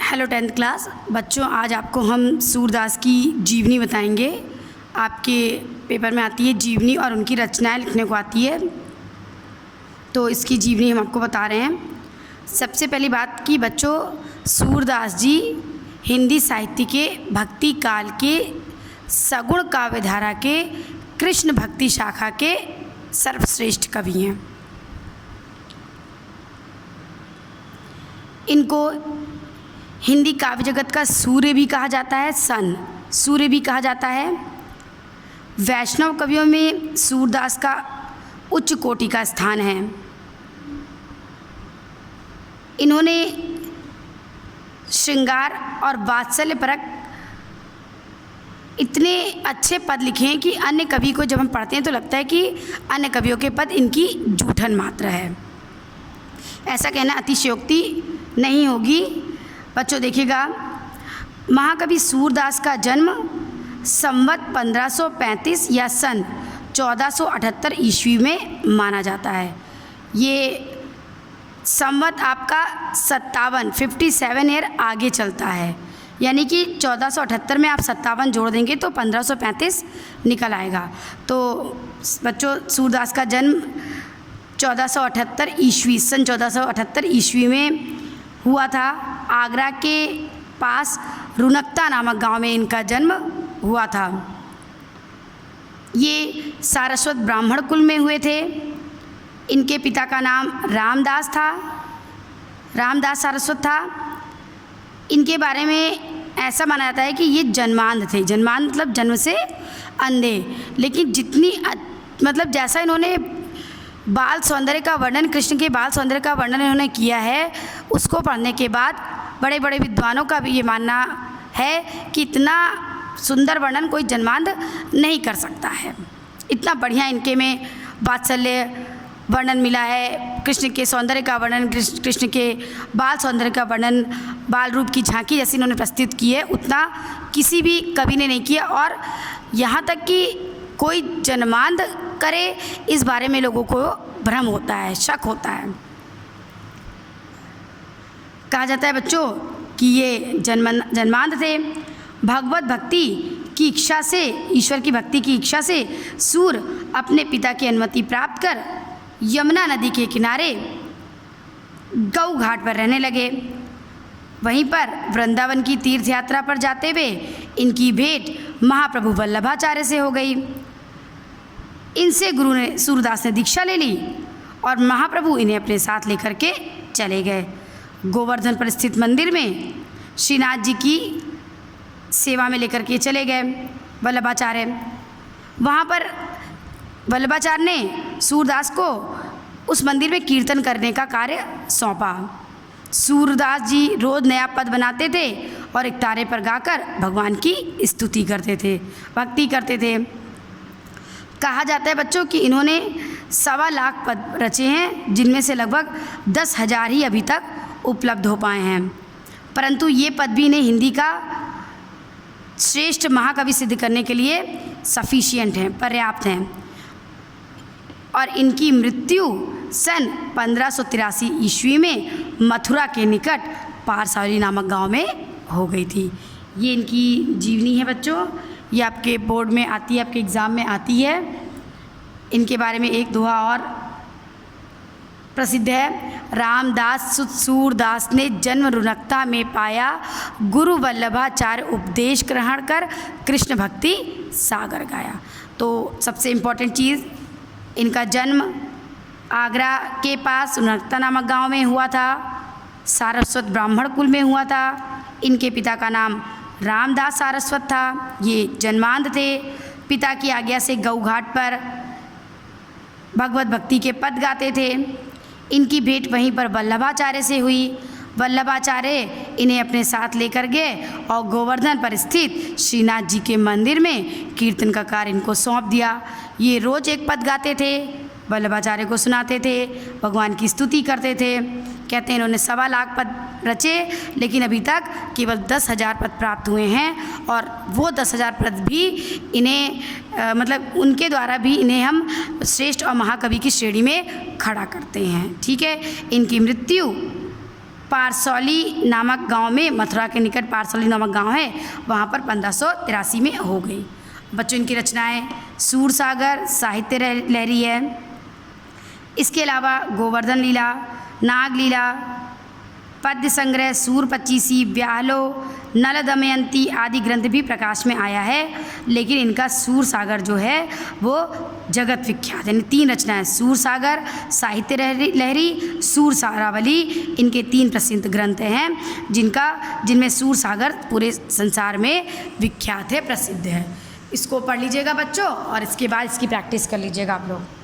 Hello 10th class बच्चों, आज आपको हम सूरदास की जीवनी बताएंगे। आपके पेपर में आती है जीवनी और उनकी रचनाएं लिखने को आती है, तो इसकी जीवनी हम आपको बता रहे हैं। सबसे पहली बात कि बच्चों, सूरदास जी हिंदी साहित्य के भक्ति काल के सगुण काव्य धारा के कृष्ण भक्ति शाखा के सर्वश्रेष्ठ कवि हैं। इनको हिंदी काव्य जगत का सूर्य भी कहा जाता है, सन सूर्य भी कहा जाता है। वैष्णव कवियों में सूरदास का उच्च कोटि का स्थान है। इन्होंने श्रृंगार और वात्सल्यपरक इतने अच्छे पद लिखे हैं कि अन्य कवि को जब हम पढ़ते हैं तो लगता है कि अन्य कवियों के पद इनकी जूठन मात्र है। ऐसा कहना अतिशयोक्ति नहीं होगी। बच्चों देखिएगा, महाकवि सूरदास का जन्म संवत 1535 या सन 1478 ईस्वी में माना जाता है। ये संवत आपका 57 ईयर आगे चलता है, यानी कि 1478 में आप 57 जोड़ देंगे तो 1535 निकल आएगा। तो बच्चों, सूरदास का जन्म 1478 ईस्वी सन 1478 ईस्वी में हुआ था। आगरा के पास रुनकता नामक गांव में इनका जन्म हुआ था। ये सारस्वत ब्राह्मण कुल में हुए थे। इनके पिता का नाम रामदास था, रामदास सारस्वत था। इनके बारे में ऐसा माना जाता है कि ये जन्मांध थे। जन्मांध मतलब जन्म से अंधे, लेकिन जितनी मतलब जैसा इन्होंने बाल सौंदर्य का वर्णन, कृष्ण के बाल सौंदर्य का वर्णन इन्होंने किया है, उसको पढ़ने के बाद बड़े बड़े विद्वानों का भी ये मानना है कि इतना सुंदर वर्णन कोई जन्मांध नहीं कर सकता है। इतना बढ़िया इनके में वात्सल्य वर्णन मिला है, कृष्ण के सौंदर्य का वर्णन, कृष्ण के बाल सौंदर्य का वर्णन, बाल रूप की झांकी जैसी इन्होंने प्रस्तुत की है, उतना किसी भी कवि ने नहीं किया। और यहाँ तक कि कोई जन्मांध करे इस बारे में लोगों को भ्रम होता है, शक होता है। कहा जाता है बच्चों कि ये जन्मांध थे। भगवत भक्ति की इच्छा से, ईश्वर की भक्ति की इच्छा से सूर अपने पिता की अनुमति प्राप्त कर यमुना नदी के किनारे गौ घाट पर रहने लगे। वहीं पर वृंदावन की तीर्थ यात्रा पर जाते हुए इनकी भेंट महाप्रभु वल्लभाचार्य से हो गई। इनसे गुरु ने, सूरदास ने दीक्षा ले ली और महाप्रभु इन्हें अपने साथ लेकर के चले गए। गोवर्धन पर स्थित मंदिर में श्रीनाथ जी की सेवा में लेकर के चले गए वल्लभाचार्य। वहाँ पर वल्लभाचार्य ने सूरदास को उस मंदिर में कीर्तन करने का कार्य सौंपा। सूरदास जी रोज़ नया पद बनाते थे और एक तारे पर गाकर भगवान की स्तुति करते थे, भक्ति करते थे। कहा जाता है बच्चों कि इन्होंने 1.25 लाख पद रचे हैं, जिनमें से लगभग 10,000 ही अभी तक उपलब्ध हो पाए हैं। परंतु ये पद भी इन्हें हिंदी का श्रेष्ठ महाकवि सिद्ध करने के लिए सफिशिएंट हैं, पर्याप्त हैं। और इनकी मृत्यु सन 1583 ईस्वी में मथुरा के निकट पारसौली नामक गांव में हो गई थी। ये इनकी जीवनी है बच्चों। ये आपके बोर्ड में आती है, आपके एग्ज़ाम में आती है। इनके बारे में एक दोहा और प्रसिद्ध है। रामदास सुत सूरदास ने जन्म रुनकता में पाया, गुरु वल्लभाचार्य उपदेश ग्रहण कर कृष्ण भक्ति सागर गाया। तो सबसे इम्पोर्टेंट चीज़, इनका जन्म आगरा के पास रुनकता नामक गांव में हुआ था। सारस्वत ब्राह्मण कुल में हुआ था। इनके पिता का नाम रामदास सारस्वत था। ये जन्मांध थे। पिता की आज्ञा से गौ घाट पर भगवत भक्ति के पद गाते थे। इनकी भेंट वहीं पर वल्लभाचार्य से हुई। वल्लभाचार्य इन्हें अपने साथ लेकर गए और गोवर्धन पर स्थित श्रीनाथ जी के मंदिर में कीर्तन का कार्य इनको सौंप दिया। ये रोज़ एक पद गाते थे, वल्लभाचार्य को सुनाते थे, भगवान की स्तुति करते थे। कहते हैं इन्होंने 1.25 लाख पद रचे, लेकिन अभी तक केवल 10,000 पद प्राप्त हुए हैं। और वो 10,000 पद भी इन्हें मतलब उनके द्वारा भी इन्हें हम श्रेष्ठ और महाकवि की श्रेणी में खड़ा करते हैं। ठीक है। इनकी मृत्यु पारसौली नामक गांव में, मथुरा के निकट पारसौली नामक गांव है, वहाँ पर 1583 में हो गई। बच्चों इनकी रचनाएं सूर सागर साहित्य लहरी है। इसके अलावा गोवर्धन लीला, नाग लीला, पद्य संग्रह, सूर पच्चीसी, ब्याहलो, नल दमयंती आदि ग्रंथ भी प्रकाश में आया है, लेकिन इनका सूर सागर जो है वो जगत विख्यात है। यानी 3 रचनाएं, सूर सागर, साहित्य लहरी, सूर सारावली, इनके 3 प्रसिद्ध ग्रंथ हैं जिनमें सूर सागर पूरे संसार में विख्यात है, प्रसिद्ध है। इसको पढ़ लीजिएगा बच्चों और इसके बाद इसकी प्रैक्टिस कर लीजिएगा आप लोग।